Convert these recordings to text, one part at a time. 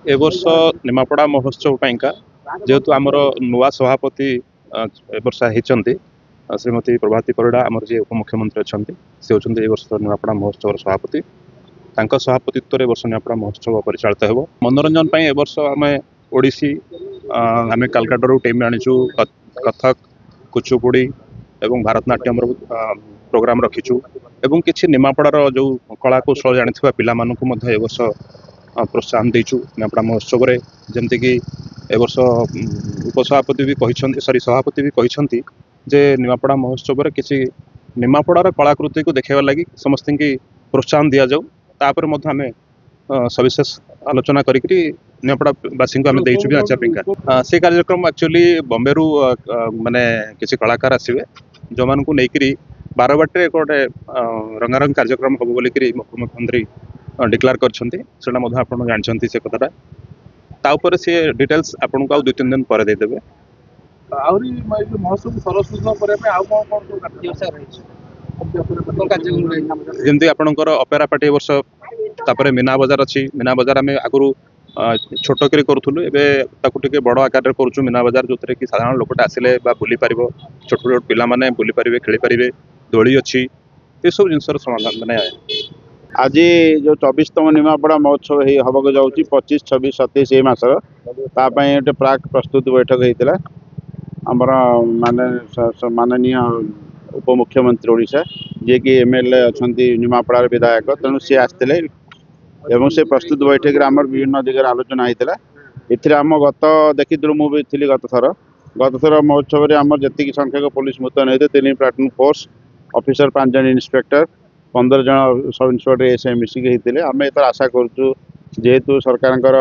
ए वर्ष निमापड़ा महोत्सव पाइंका जेहेतु आमर नुआ सभापति ए वर्ष होती श्रीमती प्रभाती परिड़ा आमर जी उपमुख्यमंत्री अच्छा से होती ए वर्ष निमापड़ा महोत्सव सभापति सभापतित्व वर्ष निमापड़ा महोत्सव परिचालित हो मनोरंजन ए वर्ष आम ओडिसी आम कालकाटा टीम आनीचु कथक कुचुपुड़ी एवं भारतनाट्यम प्रोग्राम रखीचु एवं किसी निमापड़ार जो कला कौशल जानी पिला ए वर्ष प्रोत्साहन देचु निमापड़ा महोत्सव जमतीक ए वर्ष उपसभापति भी कहते सरी सभापति भी कहते जे निमापड़ा महोत्सव किसी निमापड़ार कलाकृति को देखा लगी समस्त की प्रोत्साहन दि जाऊ तापर आम सविशेष आलोचना करी निमापड़ा बासी को आम देचु नाचा पिंका से कार्यक्रम एक्चुअली बॉम्बे रु माने किसी कलाकार आसवे जो मान को लेकर बारबाटे गोटे रंगारंग कार्यक्रम हम बोलिकी मुख्यमंत्री डिक्लेयर कर जानते से कथाटा तापर सी डिटेल्स आपन को 2-3 दिन पर देदेवे जमती आपणकर अपेरा पार्टी वर्ष तापर मीना बजार अच्छी मीना बजार आम आगु छोट कर करूँ एवं बड़ आकार करूँ मीना बजार जो कि साधारण लोकटा आसिले बुली पार छोट छोट पिला माने बुली पारे खेली पारे दोली अच्छी ये सब जिनसर समाधान मैंने आज जो 24तम निमापड़ा महोत्सव हम जाऊँ 25, 26, 27 ये मसर गोटे प्राक प्रस्तुति बैठक होता आमर माननीय उपमुख्यमंत्री ओडिशा जी कि एमएलए अच्छा निमापड़ार विधायक तेणु सी आसते से प्रस्तुत बैठक आम विभिन्न दिगरे आलोचना होता ये आम गत देखी मुझे थी गत थर महोत्सव आम जी संख्यक पुलिस मुतयन होते 3 प्लाटून फोर्स ऑफिसर 5 जन इंस्पेक्टर 15 जन सब इन्सपेक्टर एसआई मिसिकी होते आम एथर आशा करूँ जेहेतु सरकार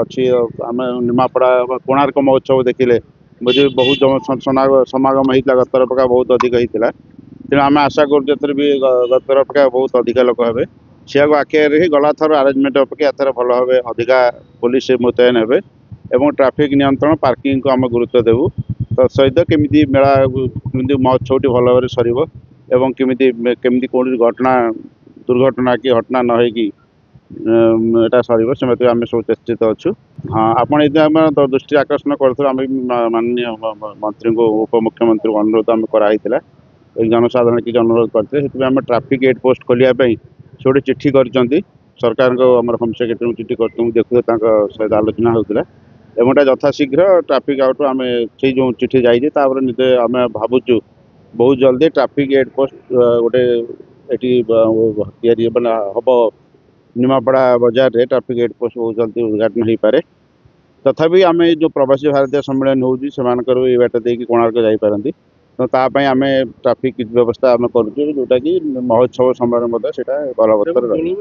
अच्छी आम निमापड़ा कोणार्क महोत्सव देखिले मुझे बहुत समागम होता गत अपेक्षा बहुत अधिक होता तेणु आम आशा करूँ भी गत अपेक्षा बहुत अधिक लोक हे सी आखिर गला थर आरेंजमेंट अपेक्षा एथर भल भाव अधिका पुलिस मुतयन हे और ट्राफिक नियंत्रण पार्किंग को आम गुरुत्व देवु तत्सहित केमी मेला महोत्सव भल भाव सर एवं केमी कौन घटना दुर्घटना कि घटना न होटा सर से आम सब चेष्टित अच्छु हाँ आपड़ ये दृष्टि आकर्षण करूँ माननीय मंत्री को उपमुख्यमंत्री को अनुरोध आम कराई जनसाधारण किसी अनुरोध करते आम ट्राफिक गेट पोस्ट खोलियापाई से गोटे चिट्ठी कर सरकार को आम होम सेक्रेटरी चिट्ठी कर देखुए सहित आलोचना होता एवं यथाशीघ्र ट्राफिक आउट आम से जो चिट्ठी जापर निजे आम भावुँ बहुत जल्दी ट्राफिक गेट पोस्ट गोटे हम निमापड़ा बजार रे ट्राफिक गेट पोस्ट बहुत जल्दी उद्घाटन हो पारे तथापि आम जो प्रवासी भारतीय सम्मेलन हो ये बाट दे कोणार्क जापारती तो तापाई आम ट्राफिक व्यवस्था आम करूँ जोटा कि महोत्सव समय बलवत्तर रही।